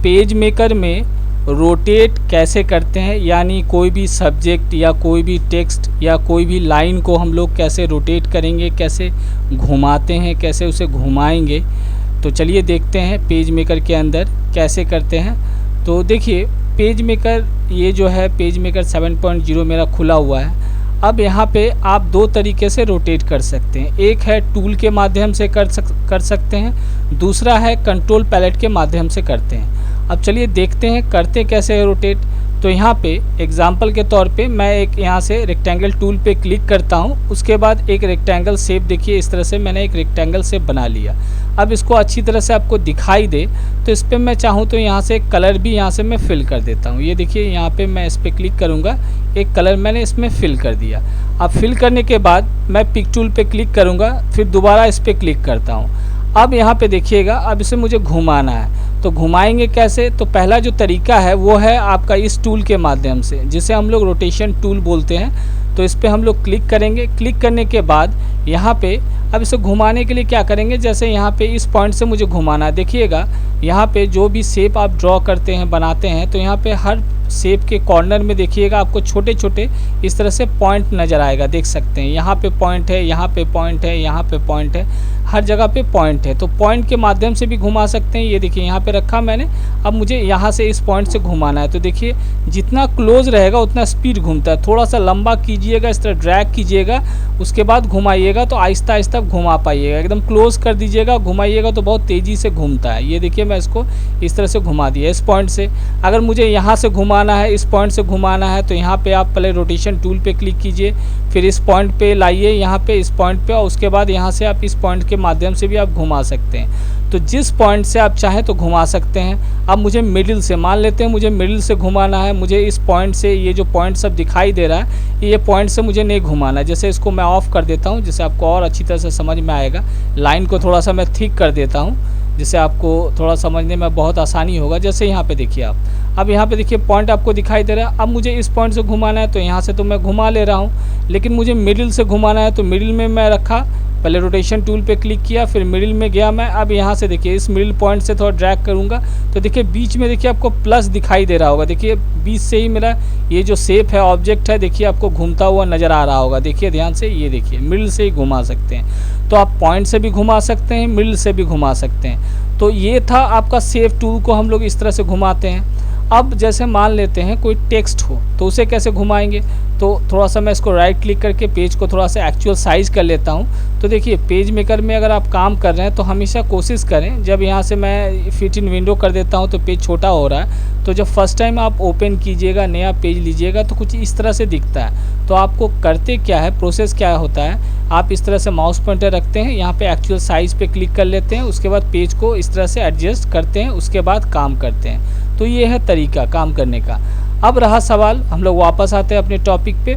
Page maker में rotate कैसे करते हैं, यानी कोई भी सब्जेक्ट या कोई भी टेक्स्ट या कोई भी लाइन को हम लोग कैसे रोटेट करेंगे, कैसे घुमाते हैं, कैसे उसे घुमाएंगे। तो चलिए देखते हैं पेज मेकर के अंदर कैसे करते हैं। तो देखिए पेज मेकर, ये जो है पेज मेकर 7.0 मेरा खुला हुआ है। अब यहाँ पे आप दो तरीके से रोटेट कर सकते हैं। एक है टूल के माध्यम से कर सकते हैं, दूसरा है कंट्रोल पैलेट के माध्यम से करते हैं। अब चलिए देखते हैं करते कैसे है रोटेट। तो यहाँ पे एग्जांपल के तौर पे मैं एक यहाँ से रेक्टेंगल टूल पे क्लिक करता हूँ, उसके बाद एक रेक्टेंगल शेप, देखिए इस तरह से मैंने एक रेक्टेंगल शेप बना लिया। अब इसको अच्छी तरह से आपको दिखाई दे तो इस पर मैं चाहूँ तो यहाँ से कलर भी यहाँ से मैं फिल कर देता हूँ। ये देखिए यहाँ पे मैं इस पर क्लिक करूँगा, एक कलर मैंने इसमें फिल कर दिया। अब फिल करने के बाद मैं पिक टूल पे क्लिक करूँगा, फिर दोबारा इस पर क्लिक करता हूँ। अब यहाँ पे देखिएगा, अब इसे मुझे घुमाना है। तो घुमाएंगे कैसे? तो पहला जो तरीका है वो है आपका इस टूल के माध्यम से, जिसे हम लोग रोटेशन टूल बोलते हैं। तो इस पर हम लोग क्लिक करेंगे। क्लिक करने के बाद यहाँ पे अब इसे घुमाने के लिए क्या करेंगे, जैसे यहाँ पे इस पॉइंट से मुझे घुमाना है। देखिएगा यहाँ पे जो भी शेप आप ड्रॉ करते हैं, बनाते हैं, तो यहाँ पे हर शेप के कॉर्नर में देखिएगा आपको छोटे छोटे इस तरह से पॉइंट नज़र आएगा, देख सकते हैं। यहाँ पे पॉइंट है, यहाँ पे पॉइंट है, यहाँ पे पॉइंट है, हर जगह पे पॉइंट है। तो पॉइंट के माध्यम से भी घुमा सकते हैं। ये देखिए यहाँ पे रखा मैंने। अब मुझे यहाँ से इस पॉइंट से घुमाना है। तो देखिए जितना क्लोज रहेगा उतना स्पीड घूमता है। थोड़ा सा लंबा कीजिएगा, इस तरह ड्रैग कीजिएगा, उसके बाद घुमाइएगा तो आहिस्ता आहिस्ता घुमा पाइएगा। एकदम क्लोज कर दीजिएगा, घुमाइएगा तो बहुत तेज़ी से घूमता है। ये देखिए मैं इसको इस तरह से घुमा दिया इस पॉइंट से। अगर मुझे यहाँ से घुमाना है, इस पॉइंट से घुमाना है, तो यहाँ पे आप पहले रोटेशन टूल पे क्लिक कीजिए, फिर इस पॉइंट पे लाइए, यहाँ पे इस पॉइंट पे, और उसके बाद यहाँ से आप इस पॉइंट के माध्यम से भी आप घुमा सकते हैं। तो जिस पॉइंट से आप चाहें तो घुमा सकते हैं। अब मुझे मिडिल से, मान लेते हैं मुझे मिडिल से घुमाना है। मुझे इस पॉइंट से, ये जो पॉइंट सब दिखाई दे रहा है, ये पॉइंट से मुझे नहीं घुमाना है। जैसे इसको मैं ऑफ़ कर देता हूँ, जिससे आपको और अच्छी तरह से समझ में आएगा। लाइन को थोड़ा सा मैं थिक कर देता हूँ, जिससे आपको थोड़ा समझने में बहुत आसानी होगा। जैसे यहाँ पे देखिए आप, अब यहाँ पे देखिए पॉइंट आपको दिखाई दे रहा है। अब मुझे इस पॉइंट से घुमाना है, तो यहाँ से तो मैं घुमा ले रहा हूँ, लेकिन मुझे मिडिल से घुमाना है। तो मिडिल में मैं रखा, पहले रोटेशन टूल पे क्लिक किया, फिर मिडिल में गया मैं। अब यहाँ से देखिए इस मिडिल पॉइंट से थोड़ा ड्रैग करूँगा, तो देखिए बीच में देखिए आपको प्लस दिखाई दे रहा होगा। देखिए बीच से ही मेरा ये जो शेप है, ऑब्जेक्ट है, देखिए आपको घूमता हुआ नज़र आ रहा होगा। देखिए ध्यान से, ये देखिए मिडिल से ही घुमा सकते हैं। तो आप पॉइंट से भी घुमा सकते हैं, मिडिल से भी घुमा सकते हैं। तो ये था आपका शेप टूल को हम लोग इस तरह से घुमाते हैं। अब जैसे मान लेते हैं कोई टेक्स्ट हो, तो उसे कैसे घुमाएंगे? तो थोड़ा सा मैं इसको राइट क्लिक करके पेज को थोड़ा सा एक्चुअल साइज़ कर लेता हूँ। तो देखिए पेज मेकर में अगर आप काम कर रहे हैं तो हमेशा कोशिश करें, जब यहाँ से मैं फिट इन विंडो कर देता हूँ तो पेज छोटा हो रहा है, तो जब फर्स्ट टाइम आप ओपन कीजिएगा, नया पेज लीजिएगा, तो कुछ इस तरह से दिखता है। तो आपको करते क्या है, प्रोसेस क्या होता है, आप इस तरह से माउस पॉइंटर रखते हैं, यहाँ पे एक्चुअल साइज़ पे क्लिक कर लेते हैं, उसके बाद पेज को इस तरह से एडजस्ट करते हैं, उसके बाद काम करते हैं। तो ये है तरीका काम करने का। अब रहा सवाल, हम लोग वापस आते हैं अपने टॉपिक पे।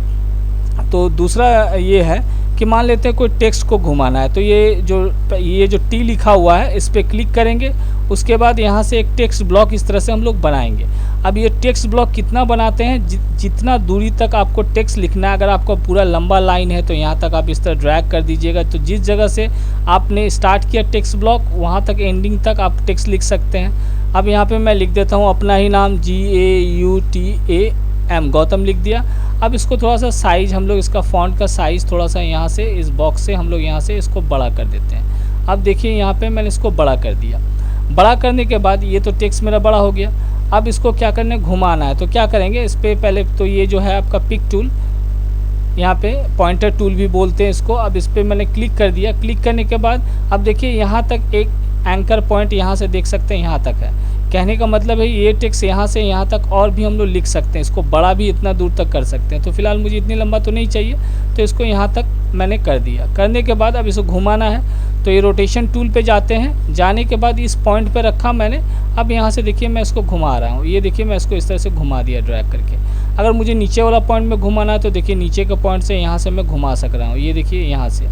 तो दूसरा ये है कि मान लेते हैं कोई टेक्स्ट को घुमाना है। तो ये जो टी लिखा हुआ है, इस पर क्लिक करेंगे, उसके बाद यहाँ से एक टेक्स्ट ब्लॉक इस तरह से हम लोग बनाएंगे। अब ये टेक्स्ट ब्लॉक कितना बनाते हैं, जितना दूरी तक आपको टेक्स्ट लिखना है। अगर आपका पूरा लंबा लाइन है तो यहाँ तक आप इस तरह ड्रैग कर दीजिएगा, तो जिस जगह से आपने स्टार्ट किया टेक्स्ट ब्लॉक, वहाँ तक एंडिंग तक आप टेक्स्ट लिख सकते हैं। अब यहाँ पे मैं लिख देता हूँ अपना ही नाम, GAUTAM, गौतम लिख दिया। अब इसको थोड़ा सा साइज़, हम लोग इसका फ़ॉन्ट का साइज़ थोड़ा सा यहाँ से इस बॉक्स से हम लोग यहाँ से इसको बड़ा कर देते हैं। अब देखिए यहाँ पे मैंने इसको बड़ा कर दिया। बड़ा करने के बाद ये तो टेक्स्ट मेरा बड़ा हो गया। अब इसको क्या करना है, घुमाना है। तो क्या करेंगे, इस पर पहले तो ये जो है आपका पिक टूल, यहाँ पे पॉइंटर टूल भी बोलते हैं इसको। अब इस पर मैंने क्लिक कर दिया। क्लिक करने के बाद अब देखिए यहाँ तक एक एंकर पॉइंट यहाँ से देख सकते हैं, यहाँ तक है। कहने का मतलब है ये टेक्स्ट यहाँ से यहाँ तक और भी हम लोग लिख सकते हैं, इसको बड़ा भी इतना दूर तक कर सकते हैं। तो फिलहाल मुझे इतनी लंबा तो नहीं चाहिए, तो इसको यहाँ तक मैंने कर दिया। करने के बाद अब इसको घुमाना है, तो ये रोटेशन टूल पे जाते हैं। जाने के बाद इस पॉइंट पे रखा मैंने। अब यहाँ से देखिए मैं इसको घुमा रहा हूँ, ये देखिए मैं इसको इस तरह से घुमा दिया ड्रैग करके। अगर मुझे नीचे वाला पॉइंट में घुमाना है तो देखिए नीचे के पॉइंट से यहाँ से मैं घुमा सक रहा हूँ, ये देखिए यहाँ से।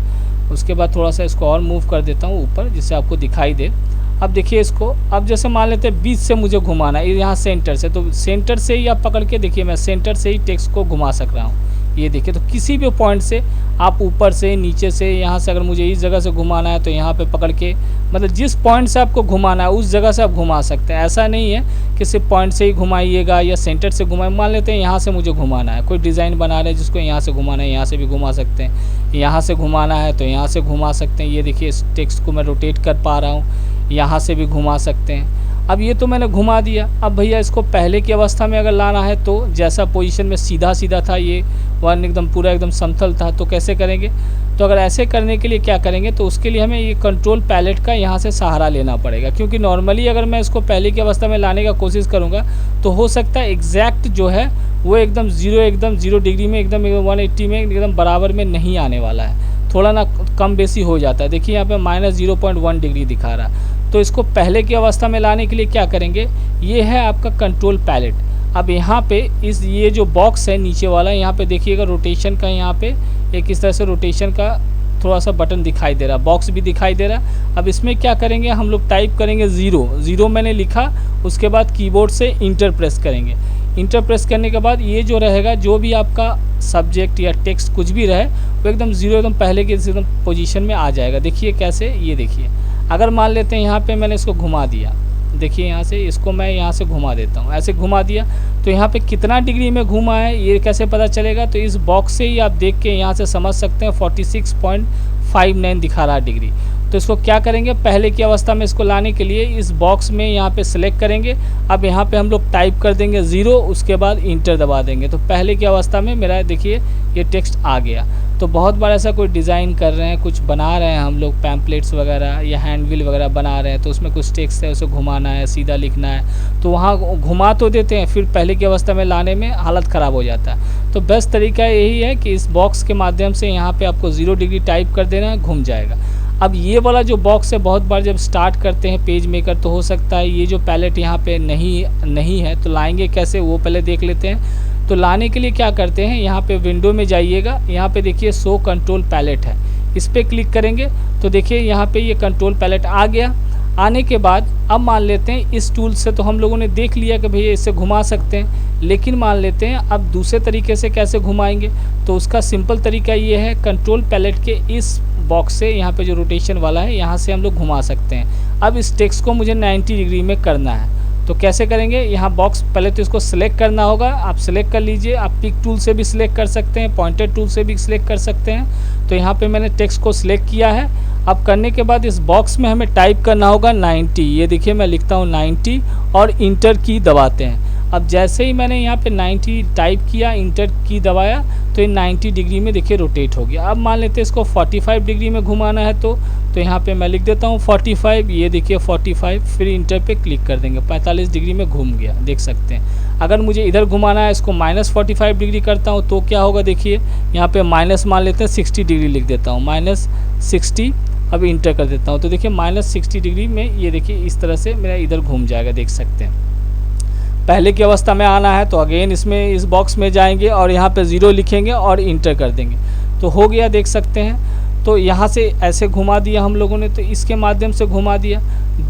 उसके बाद थोड़ा सा इसको और मूव कर देता हूँ ऊपर, जिससे आपको दिखाई दे। अब देखिए इसको, अब जैसे मान लेते हैं बीच से मुझे घुमाना है, यहाँ सेंटर से, तो सेंटर से ही आप पकड़ के देखिए मैं सेंटर से ही टेक्स्ट को घुमा सक रहा हूँ। ये देखिए, तो किसी भी पॉइंट से आप ऊपर से, नीचे से, यहाँ से अगर मुझे इस जगह से घुमाना है तो यहाँ पे पकड़ के, मतलब जिस पॉइंट से आपको घुमाना है उस जगह से आप घुमा सकते हैं। ऐसा नहीं है कि सिर्फ पॉइंट से ही घुमाइएगा या सेंटर से घुमाए। मान लेते हैं यहाँ से मुझे घुमाना है, कोई डिज़ाइन बना रहे हैं जिसको यहाँ से घुमाना है, यहाँ से भी घुमा सकते हैं। यहाँ से घुमाना है तो यहाँ से घुमा सकते हैं। ये देखिए, इस टेक्स्ट को मैं रोटेट कर पा रहा हूँ, यहाँ से भी घुमा सकते हैं। अब ये तो मैंने घुमा दिया। अब भैया इसको पहले की अवस्था में अगर लाना है तो जैसा पोजीशन में सीधा सीधा था, ये वन एकदम पूरा एकदम समतल था, तो कैसे करेंगे? तो अगर ऐसे करने के लिए क्या करेंगे, तो उसके लिए हमें ये कंट्रोल पैलेट का यहाँ से सहारा लेना पड़ेगा, क्योंकि नॉर्मली अगर मैं इसको पहले की अवस्था में लाने का कोशिश करूँगा तो हो सकता है एग्जैक्ट जो है वो एकदम ज़ीरो डिग्री में, एकदम 180 में एकदम बराबर में नहीं आने वाला है, थोड़ा ना कम बेसी हो जाता है। देखिए यहाँ पे -0.1 डिग्री दिखा रहा है। तो इसको पहले की अवस्था में लाने के लिए क्या करेंगे, ये है आपका कंट्रोल पैलेट। अब यहाँ पे ये जो बॉक्स है नीचे वाला, यहाँ पे देखिएगा रोटेशन का, यहाँ पे एक इस तरह से रोटेशन का थोड़ा सा बटन दिखाई दे रहा, बॉक्स भी दिखाई दे रहा। अब इसमें क्या करेंगे, हम लोग टाइप करेंगे 0 मैंने लिखा, उसके बाद कीबोर्ड से इंटर प्रेस करेंगे। इंटर प्रेस करने के बाद ये जो रहेगा, जो भी आपका सब्जेक्ट या टेक्स्ट कुछ भी रहे, वो एकदम 0 एकदम पहले के एकदम पोजीशन में आ जाएगा। देखिए कैसे, ये देखिए, अगर मान लेते हैं यहाँ पे मैंने इसको घुमा दिया, देखिए यहाँ से इसको मैं यहाँ से घुमा देता हूँ, ऐसे घुमा दिया तो यहाँ पे कितना डिग्री में घुमा है ये कैसे पता चलेगा? तो इस बॉक्स से ही आप देख के यहाँ से समझ सकते हैं 46.59 दिखा रहा डिग्री। तो इसको क्या करेंगे, पहले की अवस्था में इसको लाने के लिए इस बॉक्स में यहाँ पे सिलेक्ट करेंगे। अब यहाँ पे हम लोग टाइप कर देंगे 0, उसके बाद इंटर दबा देंगे। तो पहले की अवस्था में मेरा देखिए ये टेक्स्ट आ गया। तो बहुत बार ऐसा कोई डिज़ाइन कर रहे हैं, कुछ बना रहे हैं हम लोग, पैम्पलेट्स वगैरह या हैंडबिल वगैरह बना रहे हैं, तो उसमें कुछ टेक्स्ट है, उसे घुमाना है, सीधा लिखना है, तो वहाँ घुमा तो देते हैं, फिर पहले की अवस्था में लाने में हालत ख़राब हो जाता है। तो बेस्ट तरीका यही है कि इस बॉक्स के माध्यम से यहाँ पे आपको 0 डिग्री टाइप कर देना है, घूम जाएगा। अब ये वाला जो बॉक्स है, बहुत बार जब स्टार्ट करते हैं पेज मेकर तो हो सकता है ये जो पैलेट यहाँ पे नहीं है, तो लाएंगे कैसे वो पहले देख लेते हैं। तो लाने के लिए क्या करते हैं, यहाँ पे विंडो में जाइएगा, यहाँ पे देखिए शो कंट्रोल पैलेट है, इस पर क्लिक करेंगे तो देखिए यहाँ पे ये कंट्रोल पैलेट आ गया। आने के बाद अब मान लेते हैं इस टूल से तो हम लोगों ने देख लिया कि भैया इससे घुमा सकते हैं, लेकिन मान लेते हैं अब दूसरे तरीके से कैसे घुमाएंगे। तो उसका सिंपल तरीका ये है, कंट्रोल पैलेट के इस बॉक्स से यहाँ पे जो रोटेशन वाला है, यहाँ से हम लोग घुमा सकते हैं। अब इस टेक्स्ट को मुझे 90 डिग्री में करना है, तो कैसे करेंगे, यहाँ बॉक्स पहले तो इसको सिलेक्ट करना होगा। आप सिलेक्ट कर लीजिए, आप पिक टूल से भी सिलेक्ट कर सकते हैं, पॉइंटर टूल से भी सिलेक्ट कर सकते हैं। तो यहाँ पे मैंने टेक्स्ट को सिलेक्ट किया है। अब करने के बाद इस बॉक्स में हमें टाइप करना होगा 90। ये देखिए मैं लिखता हूँ 90 और इंटर की दबाते हैं। अब जैसे ही मैंने यहाँ पे 90 टाइप किया, इंटर की दबाया, तो ये 90 डिग्री में देखिए रोटेट हो गया। अब मान लेते हैं इसको 45 डिग्री में घुमाना है, तो यहाँ पे मैं लिख देता हूँ 45, ये देखिए 45, फिर इंटर पे क्लिक कर देंगे, 45 डिग्री में घूम गया, देख सकते हैं। अगर मुझे इधर घुमाना है, इसको -45 डिग्री करता हूँ तो क्या होगा, देखिए यहाँ पे माइनस मान लेते हैं 60 डिग्री लिख देता हूँ, -60, अब इंटर कर देता हूँ, तो देखिए -60 डिग्री में ये देखिए इस तरह से मेरा इधर घूम जाएगा, देख सकते हैं। पहले की अवस्था में आना है तो अगेन इसमें इस बॉक्स में जाएंगे और यहाँ पे 0 लिखेंगे और इंटर कर देंगे, तो हो गया, देख सकते हैं। तो यहाँ से ऐसे घुमा दिया हम लोगों ने, तो इसके माध्यम से घुमा दिया।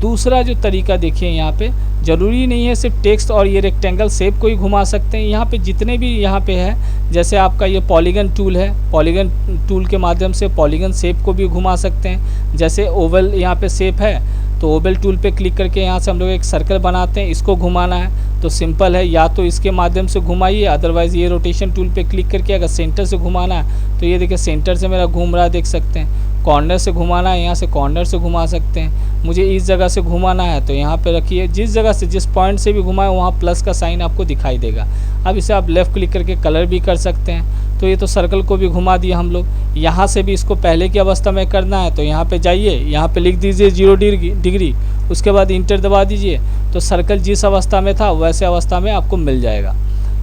दूसरा जो तरीका देखिए, यहाँ पे ज़रूरी नहीं है सिर्फ टेक्स्ट और ये रेक्टेंगल शेप को ही घुमा सकते हैं। यहाँ पे जितने भी यहाँ पे है, जैसे आपका ये पॉलीगन टूल है, पॉलीगन टूल के माध्यम से पॉलीगन शेप को भी घुमा सकते हैं। जैसे ओवल यहाँ पे शेप है, तो ओवल टूल पे क्लिक करके यहाँ से हम लोग एक सर्कल बनाते हैं, इसको घुमाना है तो सिंपल है, या तो इसके माध्यम से घुमाइए, अदरवाइज़ ये रोटेशन टूल पे क्लिक करके अगर सेंटर से घुमाना है तो ये देखिए सेंटर से मेरा घूम रहा है, देख सकते हैं। कॉर्नर से घुमाना है, यहाँ से कॉर्नर से घुमा सकते हैं। मुझे इस जगह से घुमाना है तो यहाँ पे रखिए, जिस जगह से जिस पॉइंट से भी घुमाए वहाँ प्लस का साइन आपको दिखाई देगा। अब इसे आप लेफ़्ट क्लिक करके कलर भी कर सकते हैं। तो ये तो सर्कल को भी घुमा दिया हम लोग। यहाँ से भी इसको पहले की अवस्था में करना है तो यहाँ पे जाइए, यहाँ पे लिख दीजिए 0 डिग्री, उसके बाद इंटर दबा दीजिए, तो सर्कल जिस अवस्था में था वैसे अवस्था में आपको मिल जाएगा।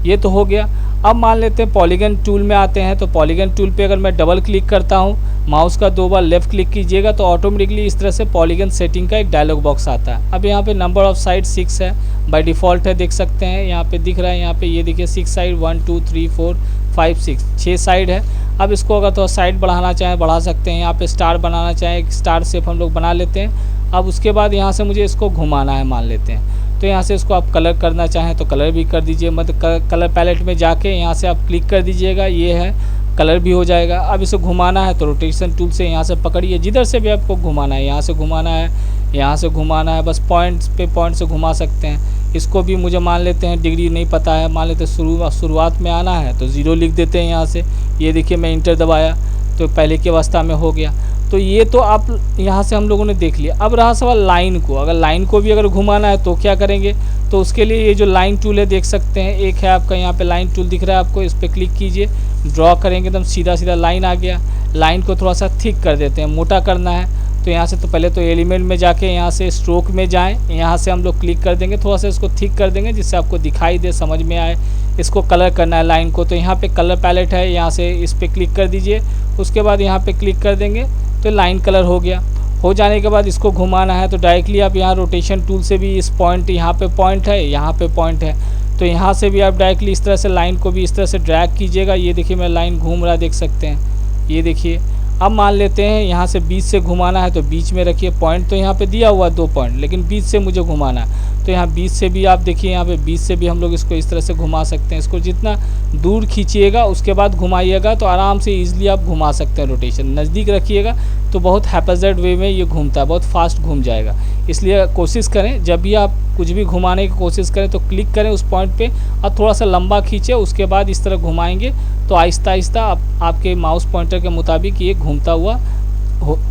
ये तो हो गया। अब मान लेते हैं पॉलीगन टूल में आते हैं, तो पॉलीगन टूल पे अगर मैं डबल क्लिक करता हूँ, माउस का 2 बार लेफ़्ट क्लिक कीजिएगा तो ऑटोमेटिकली इस तरह से पॉलीगन सेटिंग का एक डायलॉग बॉक्स आता है। अब यहाँ पे नंबर ऑफ साइड 6 है, बाय डिफ़ॉल्ट है, देख सकते हैं यहाँ पे दिख रहा है। यहाँ पे ये देखिए 6 साइड, 1 2 3 4 5 6 साइड है। अब इसको अगर तो साइड बढ़ाना चाहें बढ़ा सकते हैं, यहाँ पे स्टार बनाना चाहें स्टार शेप हम लोग बना लेते हैं। अब उसके बाद यहाँ से मुझे इसको घुमाना है, मान लेते हैं तो यहाँ से इसको आप कलर करना चाहें तो कलर भी कर दीजिए, मतलब कलर पैलेट में जाके यहाँ से आप क्लिक कर दीजिएगा, ये है कलर भी हो जाएगा। अब इसे घुमाना है तो रोटेशन टूल से यहाँ से पकड़िए, जिधर से भी आपको घुमाना है, यहाँ से घुमाना है, यहाँ से घुमाना है, बस पॉइंट्स पे पॉइंट से घुमा सकते हैं। इसको भी मुझे मान लेते हैं डिग्री नहीं पता है, मान लेते हैं शुरुआत में आना है तो 0 लिख देते हैं यहाँ से। ये देखिए मैं इंटर दबाया तो पहले की अवस्था में हो गया। तो ये तो आप यहाँ से हम लोगों ने देख लिया। अब रहा सवाल लाइन को, अगर लाइन को भी अगर घुमाना है तो क्या करेंगे, तो उसके लिए ये जो लाइन टूल है देख सकते हैं, एक है आपका यहाँ पे लाइन टूल दिख रहा है आपको, इस पर क्लिक कीजिए, ड्रॉ करेंगे एकदम सीधा सीधा लाइन आ गया। लाइन को थोड़ा सा थिक कर देते हैं, मोटा करना है तो यहाँ से तो पहले तो एलिमेंट में जाके यहाँ से स्ट्रोक में जाएं, यहाँ से हम लोग क्लिक कर देंगे, थोड़ा सा इसको थिक कर देंगे जिससे आपको दिखाई दे, समझ में आए। इसको कलर करना है लाइन को, तो यहाँ पे कलर पैलेट है, यहाँ से इस पर क्लिक कर दीजिए, उसके बाद यहाँ पे क्लिक कर देंगे तो लाइन कलर हो गया। हो जाने के बाद इसको घुमाना है तो डायरेक्टली आप यहाँ रोटेशन टूल से भी इस पॉइंट, यहाँ पे पॉइंट है, यहाँ पे पॉइंट है, तो यहाँ से भी आप डायरेक्टली इस तरह से लाइन को भी इस तरह से ड्रैग कीजिएगा। ये देखिए मैं लाइन घूम रहा देख सकते हैं, ये देखिए। अब मान लेते हैं यहाँ से बीच से घुमाना है तो बीच में रखिए, पॉइंट तो यहाँ पे दिया हुआ 2 पॉइंट, लेकिन बीच से मुझे घुमाना है तो यहाँ बीच से भी आप देखिए, यहाँ पे बीच से भी हम लोग इसको इस तरह से घुमा सकते हैं। इसको जितना दूर खींचिएगा उसके बाद घुमाइएगा तो आराम से ईजिली आप घुमा सकते हैं। रोटेशन नज़दीक रखिएगा तो बहुत हैप्पीजेड वे में ये घूमता है, बहुत फास्ट घूम जाएगा। इसलिए कोशिश करें जब भी आप कुछ भी घुमाने की कोशिश करें तो क्लिक करें उस पॉइंट पे और थोड़ा सा लंबा खींचे, उसके बाद इस तरह घुमाएंगे तो आहिस्ता आहिस्ता आपके माउस पॉइंटर के मुताबिक ये घूमता हुआ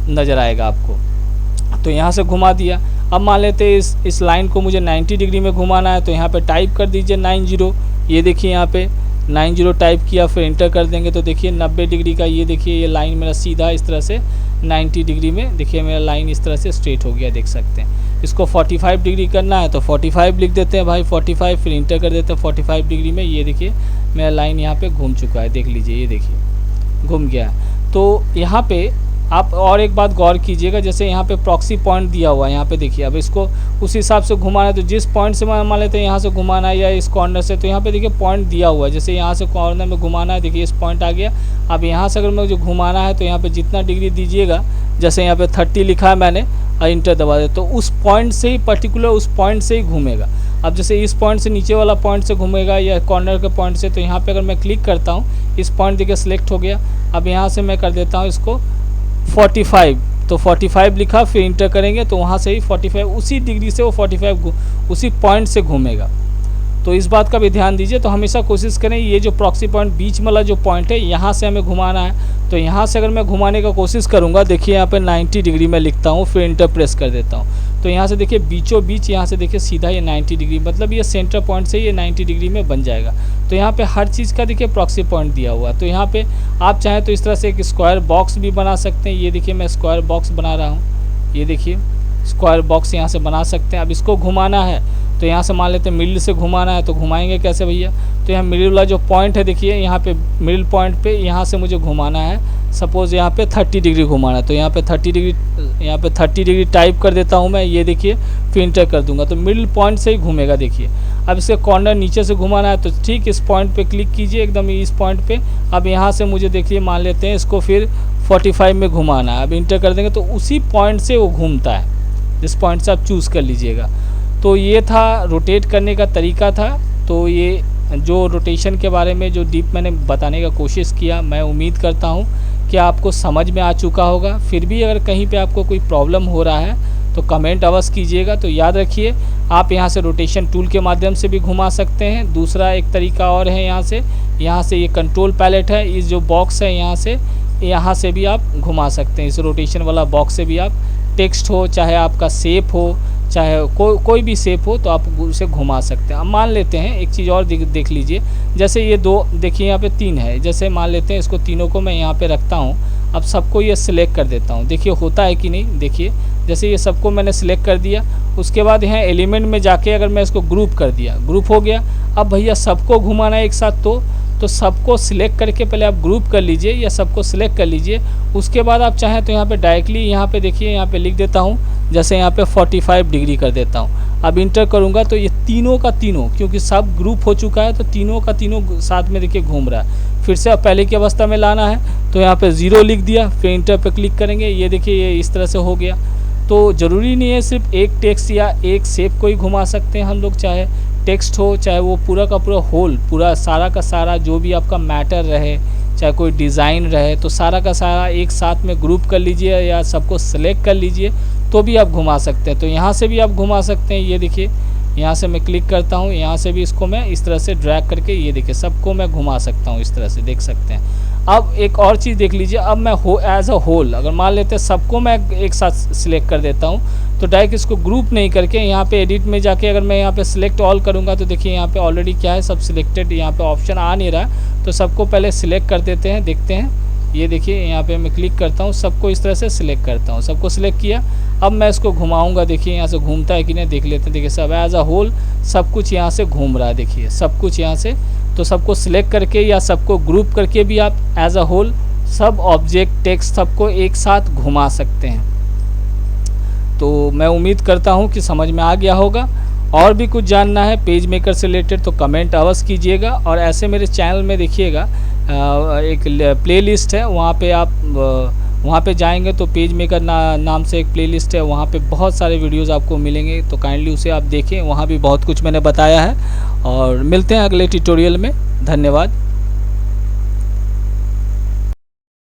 नज़र आएगा आपको। तो यहाँ से घुमा दिया। अब मान लेते हैं इस लाइन को मुझे 90 डिग्री में घुमाना है तो यहाँ पे टाइप कर दीजिए 90। ये देखिए यहाँ पे 90 टाइप किया, फिर इंटर कर देंगे तो देखिए 90 डिग्री का, ये देखिए ये लाइन मेरा सीधा इस तरह से 90 डिग्री में, देखिए मेरा लाइन इस तरह से स्ट्रेट हो गया, देख सकते हैं। इसको 45 डिग्री करना है तो 45 लिख देते हैं भाई, 45, फिर इंटर कर देते हैं 45 डिग्री में। ये देखिए मेरा लाइन यहाँ पे घूम चुका है, देख लीजिए, ये देखिए घूम गया है। तो यहाँ पे आप और एक बात गौर कीजिएगा, जैसे यहाँ पे प्रॉक्सी पॉइंट दिया हुआ है, यहाँ पे देखिए। अब इसको उस हिसाब से घुमाना है तो जिस पॉइंट से मान लेते हैं यहाँ से घुमाना है या इस कॉर्नर से, तो यहाँ पे देखिए पॉइंट दिया हुआ है, जैसे यहाँ से कॉर्नर में घुमाना है, देखिए इस पॉइंट आ गया। अब यहाँ से अगर मुझे घुमाना है तो यहाँ पे जितना डिग्री दीजिएगा, जैसे यहाँ पे 30 लिखा है मैंने और इंटर दबा दे तो उस पॉइंट से ही, पर्टिकुलर उस पॉइंट से ही घूमेगा। अब जैसे इस पॉइंट से नीचे वाला पॉइंट से घूमेगा या कॉर्नर के पॉइंट से, तो यहाँ पे अगर मैं क्लिक करता हूँ, इस पॉइंट देखिए सिलेक्ट हो गया। अब यहाँ से मैं कर देता हूँ इसको 45, तो 45 लिखा, फिर इंटर करेंगे तो वहाँ से ही 45 उसी डिग्री से वो 45 उसी पॉइंट से घूमेगा। तो इस बात का भी ध्यान दीजिए। तो हमेशा कोशिश करें ये जो प्रॉक्सी पॉइंट बीच वाला जो पॉइंट है, यहाँ से हमें घुमाना है, तो यहाँ से अगर मैं घुमाने का कोशिश करूँगा, देखिए यहाँ पे 90 डिग्री में लिखता हूँ, फिर इंटर प्रेस कर देता हूँ, तो यहाँ से देखिए बीचों बीच, यहाँ से देखिए सीधा ये 90 डिग्री, मतलब ये सेंटर पॉइंट से ये 90 डिग्री में बन जाएगा। तो यहाँ पे हर चीज़ का देखिए प्रॉक्सी पॉइंट दिया हुआ है। तो यहाँ पे आप चाहें तो इस तरह से एक स्क्वायर बॉक्स भी बना सकते हैं। ये देखिए मैं स्क्वायर बॉक्स बना रहा हूँ, ये देखिए स्क्वायर बॉक्स यहाँ से बना सकते हैं। अब इसको घुमाना है तो यहाँ से मान लेते हैं मिडिल से घुमाना है, तो घुमाएंगे कैसे भैया, तो यहाँ मिडिल वाला जो पॉइंट है देखिए, यहाँ पे मिडिल पॉइंट पे यहाँ से मुझे घुमाना है। सपोज़ यहाँ पे 30 डिग्री घुमाना है तो यहाँ पे 30 डिग्री, यहाँ पे 30 डिग्री टाइप कर देता हूँ मैं, ये देखिए, फिर इंटर कर दूँगा तो मिडिल पॉइंट से ही घूमेगा। देखिए अब इसके कॉर्नर नीचे से घुमाना है तो ठीक इस पॉइंट पे क्लिक कीजिए, एकदम इस पॉइंट पे। अब यहाँ से मुझे देखिए मान लेते हैं इसको फिर 45 में घुमाना है, अब इंटर कर देंगे तो उसी पॉइंट से वो घूमता है, जिस पॉइंट से आप चूज़ कर लीजिएगा। तो ये था रोटेट करने का तरीका था। तो ये जो रोटेशन के बारे में जो डीप मैंने बताने का कोशिश किया, मैं उम्मीद करता हूँ कि आपको समझ में आ चुका होगा। फिर भी अगर कहीं पे आपको कोई प्रॉब्लम हो रहा है तो कमेंट अवश्य कीजिएगा। तो याद रखिए आप यहाँ से रोटेशन टूल के माध्यम से भी घुमा सकते हैं। दूसरा एक तरीका और है, यहाँ से ये कंट्रोल पैलेट है, इस जो बॉक्स है यहाँ से भी आप घुमा सकते हैं। इस रोटेशन वाला बॉक्स से भी आप टेक्स्ट हो, चाहे आपका शेप हो, चाहे कोई भी शेप हो, तो आप उसे घुमा सकते हैं। अब मान लेते हैं एक चीज़ और देख लीजिए, जैसे ये दो देखिए यहाँ पे 3 है, जैसे मान लेते हैं इसको तीनों को मैं यहाँ पे रखता हूँ। अब सबको ये सिलेक्ट कर देता हूँ, देखिए होता है कि नहीं। देखिए जैसे ये सबको मैंने सिलेक्ट कर दिया, उसके बाद यहाँ एलिमेंट में जाके अगर मैं इसको ग्रुप कर दिया, ग्रुप हो गया। अब भैया सबको घुमाना है एक साथ, तो सबको सिलेक्ट करके पहले आप ग्रुप कर लीजिए या सबको सिलेक्ट कर लीजिए। उसके बाद आप चाहें तो यहाँ पे डायरेक्टली यहाँ पे देखिए, यहाँ पे लिख देता हूँ, जैसे यहाँ पे 45 डिग्री कर देता हूँ। अब इंटर करूँगा तो ये तीनों का तीनों, क्योंकि सब ग्रुप हो चुका है तो तीनों का तीनों साथ में देखिए घूम रहा है। फिर से अब पहले की अवस्था में लाना है तो यहाँ पे 0 लिख दिया, फिर इंटर पे क्लिक करेंगे, ये देखिए ये इस तरह से हो गया। तो ज़रूरी नहीं है सिर्फ एक टेक्स्ट या एक शेप को ही घुमा सकते हैं हम लोग, चाहे टेक्स्ट हो, चाहे वो पूरा का पूरा होल, पूरा सारा का सारा जो भी आपका मैटर रहे, चाहे कोई डिज़ाइन रहे, तो सारा का सारा एक साथ में ग्रुप कर लीजिए या सबको सेलेक्ट कर लीजिए तो भी आप घुमा सकते हैं। तो यहाँ से भी आप घुमा सकते हैं। ये देखिए, यहाँ से मैं क्लिक करता हूँ, यहाँ से भी इसको मैं इस तरह से ड्रैग करके ये देखिए सबको मैं घुमा सकता हूँ, इस तरह से देख सकते हैं। अब एक और चीज़ देख लीजिए, अब मैं एज अ होल अगर मान लेते हैं सबको मैं एक साथ सिलेक्ट कर देता हूँ, तो डायरेक्ट इसको ग्रुप नहीं करके यहाँ पे एडिट में जाके अगर मैं यहाँ पे सिलेक्ट ऑल करूँगा तो देखिए यहाँ पे ऑलरेडी क्या है, सब सिलेक्टेड, यहाँ पे ऑप्शन आ नहीं रहा। तो सबको पहले सिलेक्ट कर देते हैं, देखते हैं। ये देखिए यहाँ पे मैं क्लिक करता हूँ, सबको इस तरह से सिलेक्ट करता हूँ, सबको सिलेक्ट किया। अब मैं इसको घुमाऊंगा, देखिए यहाँ से घूमता है कि नहीं देख लेते हैं। देखिए सब एज अ होल सब कुछ यहाँ से घूम रहा है, देखिए सब कुछ यहाँ से। तो सबको सिलेक्ट करके या सबको ग्रुप करके भी आप एज अ होल सब ऑब्जेक्ट टेक्स्ट सबको एक साथ घुमा सकते हैं। तो मैं उम्मीद करता हूँ कि समझ में आ गया होगा। और भी कुछ जानना है पेज मेकर से रिलेटेड तो कमेंट अवश्य कीजिएगा। और ऐसे मेरे चैनल में देखिएगा एक प्लेलिस्ट है, वहाँ पे आप वहाँ पे जाएंगे तो पेज मेकर नाम से एक प्लेलिस्ट है, वहाँ पे बहुत सारे वीडियोस आपको मिलेंगे, तो काइंडली उसे आप देखें। वहाँ भी बहुत कुछ मैंने बताया है। और मिलते हैं अगले ट्यूटोरियल में। धन्यवाद।